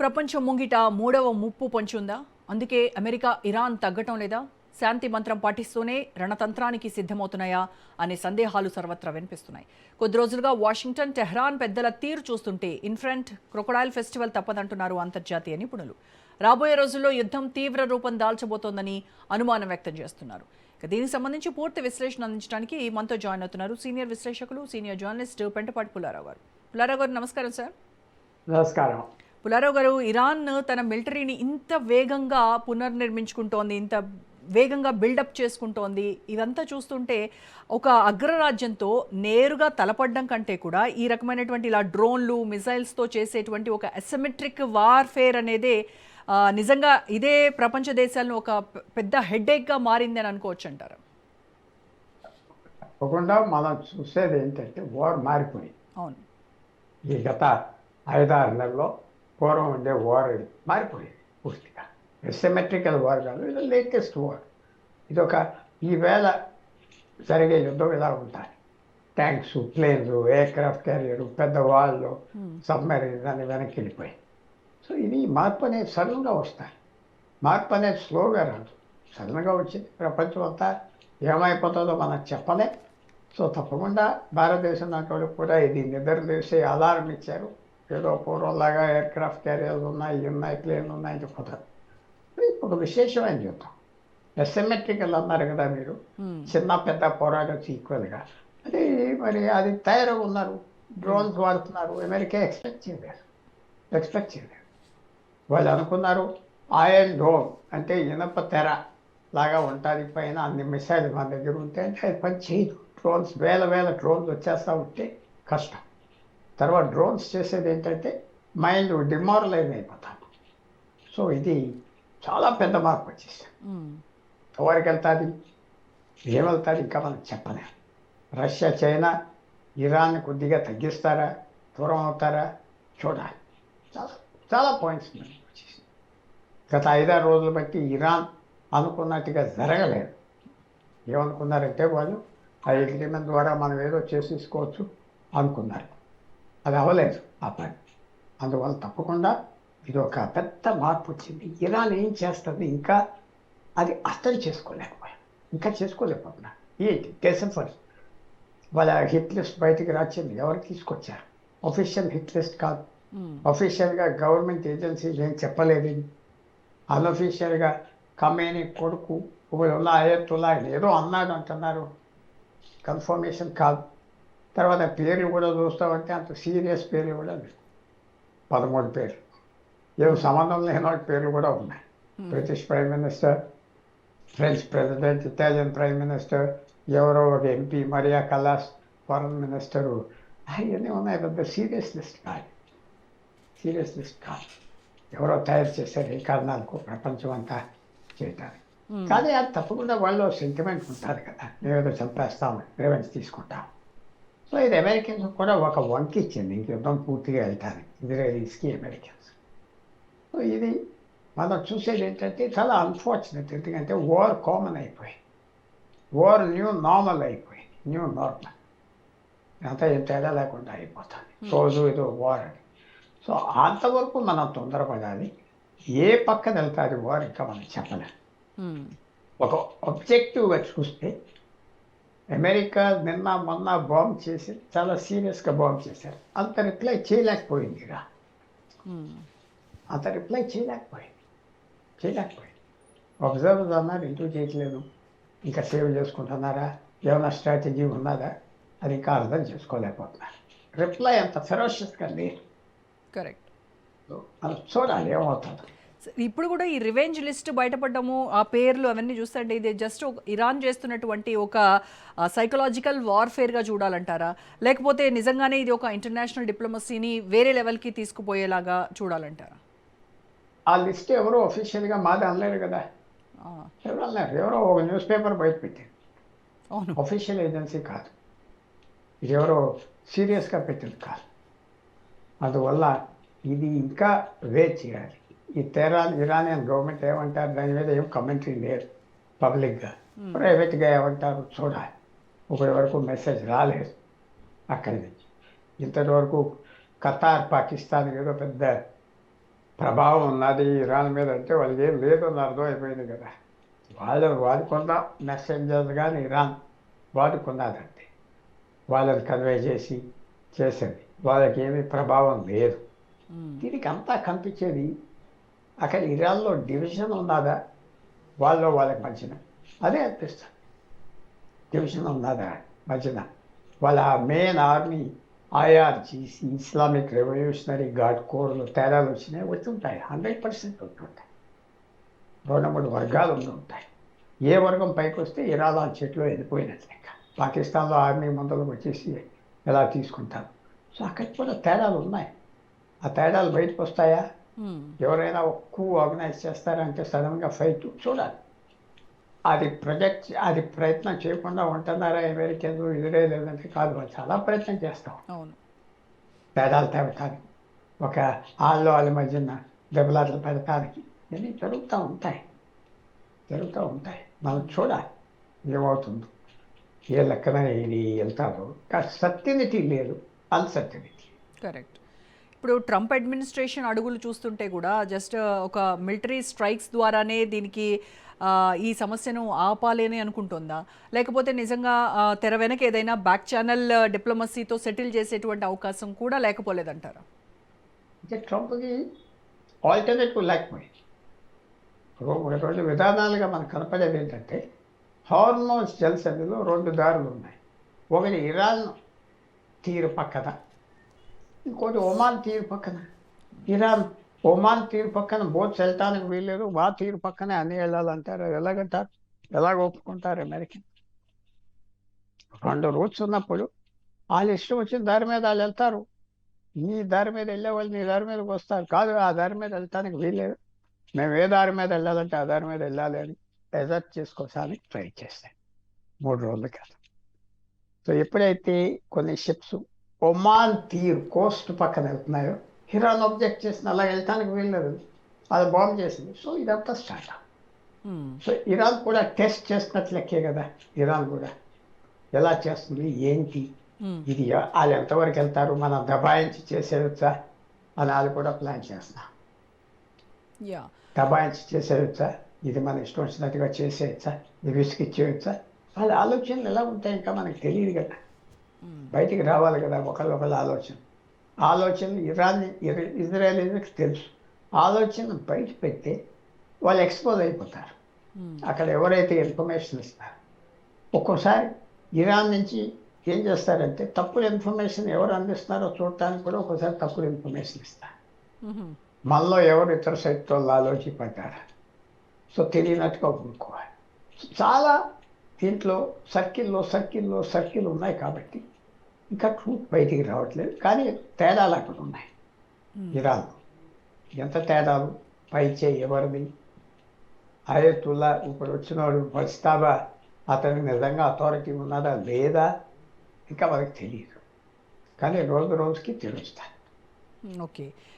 ప్రపంచం ముంగిట మూడవ ముప్పు పొంచి ఉందా? అందుకే అమెరికా ఇరాన్ తగ్గటం లేదా? శాంతి మంత్రం పాటిస్తూనే రణతంత్రానికి సిద్ధమవుతున్నాయా అనే సందేహాలు సర్వత్రా వినిపిస్తున్నాయి. కొద్ది రోజులుగా వాషింగ్టన్, టెహ్రాన్ పెద్దల తీరు చూస్తుంటే ఇన్ఫ్రంట్ క్రొకొడైల్ ఫెస్టివల్ తప్పదంటున్నారు అంతర్జాతీయ నిపుణులు. రాబోయే రోజుల్లో యుద్ధం తీవ్ర రూపం దాల్చబోతోందని అనుమానం వ్యక్తం చేస్తున్నారు. దీనికి సంబంధించి పూర్తి విశ్లేషణ అందించడానికి మనతో జాయిన్ అవుతున్నారు సీనియర్ విశ్లేషకులు, సీనియర్ జర్నలిస్ట్ పెంటపాటి పుల్లారావు గారు. పుల్లారావు గారు నమస్కారం సార్. నమస్కారం. పుల్లారావు గారు, ఇరాన్ తన మిలిటరీని ఇంత వేగంగా పునర్నిర్మించుకుంటోంది, ఇంత వేగంగా బిల్డప్ చేసుకుంటోంది. ఇదంతా చూస్తుంటే ఒక అగ్రరాజ్యంతో నేరుగా తలపడడం కంటే కూడా ఈ రకమైనటువంటి ఇలా డ్రోన్లు, మిసైల్స్తో చేసేటువంటి ఒక అసిమెట్రిక్ వార్ఫేర్ అనేదే నిజంగా ఇదే ప్రపంచ దేశాలను ఒక పెద్ద హెడేక్గా మారింది అని అనుకోవచ్చు అంటారు. తప్పకుండా మనం చూసేది ఏంటంటే వార్ మారిపోయింది. అవును, ఈ గత 5-6 నెలల్లో పూర్వం ఉండే వార్ మారిపోయింది పూర్తిగా. సిమెట్రికల్ వార్ కాదు, ఇది లేటెస్ట్ వార్. ఇది ఒక ఈవేళ జరిగే యుద్ధం ఇలా ఉంటాయి. ట్యాంక్స్, ప్లేన్స్, ఎయిర్క్రాఫ్ట్ క్యారియర్, పెద్ద వాళ్ళు, సబ్మెరీన్ అని వెనక్కి వెళ్ళిపోయి. సో ఇది మార్పు అనేది సడన్గా వస్తాయి. మార్పు అనేది స్లోగా రాదు, సడన్గా వచ్చింది. ప్రపంచం అంతా ఏమైపోతుందో మనం చెప్పలే. సో తప్పకుండా భారతదేశం నాటి కూడా ఇది నిద్రలేసే అలారం ఇచ్చారు. ఏదో పూర్వంలాగా ఎయిర్క్రాఫ్ట్ క్యారియర్లు ఉన్నాయి, ప్లేన్లు ఉన్నాయి చెప్పారు. ఇప్పుడు విశేషమైన యుద్ధం అసిమెట్రికల్ అన్నారు కదా మీరు, చిన్న పెద్ద పోరాడొచ్చు ఈక్వల్గా. అది మరి అది తయారు ఉన్నారు, డ్రోన్స్ వాడుతున్నారు. అమెరికా ఎక్స్పెక్ట్ చేయలేదు. వాళ్ళు అనుకున్నారు ఐరన్ డోమ్ అంటే ఇనప తెర లాగా ఉంటుంది, పైన అన్ని మిసైల్ మన దగ్గర ఉంటే అంటే అది పని చేయదు. డ్రోన్స్ వేల డ్రోన్స్ వచ్చేస్తూ ఉంటే కష్టం. తర్వాత డ్రోన్స్ చేసేది ఏంటంటే మైండ్ డిమారలైజ్ అయిపోతాను. సో ఇది చాలా పెద్ద మార్పు వచ్చేసాం. ఎవరికి వెళ్తుంది, ఏమెళ్తుంది ఇంకా మనం చెప్పలేం. రష్యా, చైనా ఇరాన్ని కొద్దిగా తగ్గిస్తారా, దూరం అవుతారా చూడాలి. చాలా చాలా పాయింట్స్ వచ్చేసి గత 5-6 రోజులు బట్టి ఇరాన్ అనుకున్నట్టుగా జరగలేదు. ఏమనుకున్నారంటే వాళ్ళు ఆ అగ్రిమెంట్ ద్వారా మనం ఏదో చేసేసుకోవచ్చు అనుకున్నారు. అది అవ్వలేదు ఆ పని. అందువల్ల తప్పకుండా ఇది ఒక పెద్ద మార్పు వచ్చింది. ఇరాన్ ఏం చేస్తుంది ఇంకా అది అర్థం చేసుకోలేకపోతున్నా. ఏంటి దేశం ఫస్ట్ వాళ్ళ హిట్ లిస్ట్ బయటికి రాచింది. ఎవరు తీసుకొచ్చారు? అఫీషియల్ హిట్ లిస్ట్ కాదు. అఫీషియల్గా గవర్నమెంట్ ఏజెన్సీస్ ఏం చెప్పలేదు. అన్అఫీషియల్గా ఖమేనీ కొడుకు ఉన్న అయతుల్లా ఏదో అన్నాడు అంటున్నారు, కన్ఫర్మేషన్ కాదు. తర్వాత పేర్లు కూడా చూస్తామంటే అంత సీరియస్ పేర్లు కూడా లేవు. 13 పేర్లు, ఏదో సంబంధం లేని పేర్లు కూడా ఉన్నాయి. British prime minister, French president, Italian prime minister, ఎవరో ఒక ఎంపీ, మరియా కలాస్ ఫారెన్ మినిస్టరు, అవన్నీ ఉన్నాయి. పెద్ద సీరియస్ లిస్ట్ కాదు. ఎవరో తయారు చేశారు ఏ కారణాలకు ప్రపంచం అంతా చేయటానికి. కానీ అది తప్పకుండా వాళ్ళు సెంటిమెంట్ ఉంటారు కదా, మేమేదో చంపేస్తాము, రివెంజ్ తీసుకుంటాం. సో ఇది అమెరికన్స్ కూడా ఒక వంకి ఇచ్చింది ఇంక యుద్ధం పూర్తిగా వెళ్తానికి, ఇజ్రాయలీస్కి అమెరికన్స్. సో ఇది మనం చూసేది ఏంటంటే చాలా అన్ఫార్చునేట్. ఎందుకంటే వార్ కామన్ అయిపోయింది, వార్ న్యూ నార్మల్ అయిపోయింది. అంతా ఏం తేడా లేకుండా అయిపోతుంది. రోజు ఏదో వార్ అని. సో అంతవరకు మనం తొందరపడాలి. ఏ పక్కన వెళ్తాది వార్ ఇంకా మనం చెప్పలేం. ఒక ఆబ్జెక్టివ్గా చూస్తే అమెరికా నిన్న మొన్న బాంబ్ చేసి చాలా సీరియస్గా బాంబ్ చేశారు. అంత రిప్లై చేయలేకపోయింది. అబ్జర్వర్స్ అన్నారు ఎందుకు చేయట్లేదు, ఇంకా సేవ్ చేసుకుంటున్నారా, ఏమైనా స్ట్రాటజీ ఉన్నదా, అది ఇంకా అర్థం చేసుకోలేకపోతున్నారు. రిప్లై అంత ఫెరోషియస్గా లేదు. కరెక్ట్. మనం చూడాలి ఏమవుతుందో. ఇప్పుడు కూడా ఈ రివెంజ్ లిస్ట్ బయటపడము, ఆ పేర్లు అవన్నీ చూస్తుంటే ఇది జస్ట్ ఇరాన్ చేస్తున్నటువంటి ఒక సైకలాజికల్ వార్ఫేర్గా చూడాలంటారా, లేకపోతే నిజంగానే ఇది ఒక ఇంటర్నేషనల్ డిప్లొమసీని వేరే లెవెల్కి తీసుకుపోయేలాగా చూడాలంటారా? ఆ లిస్ట్ ఎవరో అఫీషియల్గా మాది అనలేరు కదా, ఎవరు అన్నారు? ఎవరో ఒక న్యూస్ పేపర్ బయట పెట్టారు, అఫీషియల్ ఏజెన్సీ కాదు. ఇది ఎవరో సీరియస్గా పెట్టింది కాదు. అందువల్ల ఇది ఇంకా వెయిట్ చేయాలి. ఈ ఇరానియన్ గవర్నమెంట్ ఏమంటారు దాని మీద ఏం కమెంటరీ లేదు పబ్లిక్గా. ప్రైవేట్గా ఏమంటారు చూడాలి. ఇప్పటి వరకు మెసేజ్ రాలేదు అక్కడి నుంచి. ఇంతటి వరకు ఖతార్, పాకిస్తాన్ ఏదో పెద్ద ప్రభావం ఉన్నది ఇరాన్ మీద అంటే వాళ్ళకి ఏం లేదని అర్థం అయిపోయింది కదా. వాళ్ళని వాడుకున్న మెసెంజర్స్ కానీ ఇరాన్ వాడుకున్నదంటే వాళ్ళని కన్వే చేసేది వాళ్ళకి ఏమీ ప్రభావం లేదు. దీనికి అంతా కనిపించేది అక్కడ ఇరాన్లో డివిజన్ ఉన్నదా వాళ్ళకి మధ్యన అదే అనిపిస్తుంది. డివిజన్ ఉన్నదా మధ్యన వాళ్ళ main army IRGC Islamic Revolutionary Guard కోర్లు తేడాలు వచ్చుంటాయి. 100% ఉంటుంటాయి. 2-3 వర్గాలు ఉంటాయి. ఏ వర్గం పైకి వస్తే ఇరాన్ చెట్లు వెళ్ళిపోయినట్లు లెక్క. పాకిస్తాన్లో ఆర్మీ ముందరకు వచ్చేసి ఎలా తీసుకుంటారు. సో అక్కడ కూడా తేడాలు ఉన్నాయి. ఆ తేడాలు బయటకు వస్తాయా? ఎవరైనా ఒక్క ఆర్గనైజ్ చేస్తారంటే సడన్గా ఫైట్ చూడాలి. అది ప్రయత్నం చేయకుండా ఉంటున్నారా అమెరికన్లు ఇజ్రాయెల్ అంటే కాదు. వాళ్ళు చాలా ప్రయత్నం చేస్తాం తేడాలు తేవటానికి, ఒక వాళ్ళ మధ్యన దెబ్బలాటలు పెడతానికి ఇవన్నీ జరుగుతూ ఉంటాయి. మనం చూడాలి ఏమవుతుందో, ఏ లెక్కన ఇది వెళ్తారో. సర్టినిటీ లేదు, అన్సర్టినిటీ. కరెక్ట్. ఇప్పుడు ట్రంప్ అడ్మినిస్ట్రేషన్ అడుగులు చూస్తుంటే కూడా జస్ట్ ఒక మిలిటరీ స్ట్రైక్స్ ద్వారానే దీనికి ఈ సమస్యను ఆపాలి అని అనుకుంటుందా, లేకపోతే నిజంగా తెర వెనక ఏదైనా బ్యాక్ ఛానల్ డిప్లొమసీతో సెటిల్ చేసేటువంటి అవకాశం కూడా లేకపోలేదంటారా? అంటే ట్రంప్కి ఆల్టర్నేటివ్ లేకపోయింది. 2 విధానాలుగా మనకు కనపడేది ఏంటంటే, హార్మోన్స్ జలసంధిలో 2 దారులు ఉన్నాయి. ఒకటి ఇరాన్ తీరు పక్కన, ఇంకోటి ఒమాన్ తీరు పక్కన. ఇరాన్ ఒమాన్ తీరు పక్కన బోట్స్ వెళ్ళటానికి వీల్లేదు, మా తీరు పక్కనే అన్ని వెళ్ళాలంటారు. ఎలాగంటారు? ఎలాగ ఒప్పుకుంటారు అమెరికన్? 2 రూట్స్ ఉన్నప్పుడు వాళ్ళు ఇష్టం వచ్చిన దారి మీద వాళ్ళు వెళ్తారు. నీ దారి మీద వెళ్ళే వాళ్ళు నీ దారి మీదకి వస్తారు. కాదు, ఆ దారి మీద వెళ్ళటానికి వీల్లేదు, మేము ఏ దారి మీద వెళ్ళాలంటే ఆ దారి మీద వెళ్ళాలి అని ఎజర్ట్ చేసుకోవడానికి ట్రై చేస్తాయి 3 రోజుల క్రితం. సో ఎప్పుడైతే కొన్ని షిప్స్ ఒమాన్ తీరు కోస్ట్ పక్కన వెళ్తున్నాయో, ఇరాన్ ఆబ్జెక్ట్ చేసిన అలా వెళ్ళటానికి వీల్లేదు, అది బాంబ్ చేసింది. సో ఇదంతా స్టార్ట్. సో ఇరాన్ కూడా టెస్ట్ చేసినట్లు లెక్కే కదా. ఇరాన్ కూడా ఎలా చేస్తుంది ఏంటి, ఇది వాళ్ళు ఎంతవరకు వెళ్తారు, మనం దబాయించి చేసేయచ్చా అని వాళ్ళు కూడా ప్లాన్ చేస్తున్నారు. దబాయించి చేసేయచ్చా, ఇది మన ఇష్టం వచ్చినట్టుగా చేసేయచ్చా, ఇది విసిగిచ్చేయచ్చా, వాళ్ళ ఆలోచనలు ఎలా ఉంటాయి ఇంకా మనకు తెలియదు కదా. బయటికి రావాలి కదా ఒకళ్ళ ఆలోచనలు ఇజ్రాయలీకి తెలుసు. ఆలోచన బయట పెడితే వాళ్ళు ఎక్స్పోజ్ అయిపోతారు. అక్కడ ఎవరైతే ఇన్ఫర్మేషన్ ఇస్తారో, ఒక్కోసారి ఇరాన్ నుంచి ఏం చేస్తారంటే తప్పుడు ఇన్ఫర్మేషన్ ఎవరు అందిస్తున్నారో చూడటానికి కూడా ఒక్కోసారి తప్పుడు ఇన్ఫర్మేషన్ ఇస్తారు. మనలో ఎవరు ఇతర సైట్తో ఆలోచించారు. సో తెలియనట్టుగా ఊరుకోవాలి. చాలా దీంట్లో సర్కిల్ ఉన్నాయి కాబట్టి ఇంకా ట్రూత్ బయటికి రావట్లేదు. కానీ తేడాలు అక్కడ ఉన్నాయి. ఇరాన్లో ఎంత తేడాలు, పైచే ఎవరిది, ఆయతుల్లా ఇప్పుడు వచ్చినవాడు మస్తాబా అతనికి నిజంగా అథారిటీ ఉన్నదా లేదా ఇంకా మనకు తెలియదు. కానీ రోజుకి తెలుస్తాయి. ఓకే.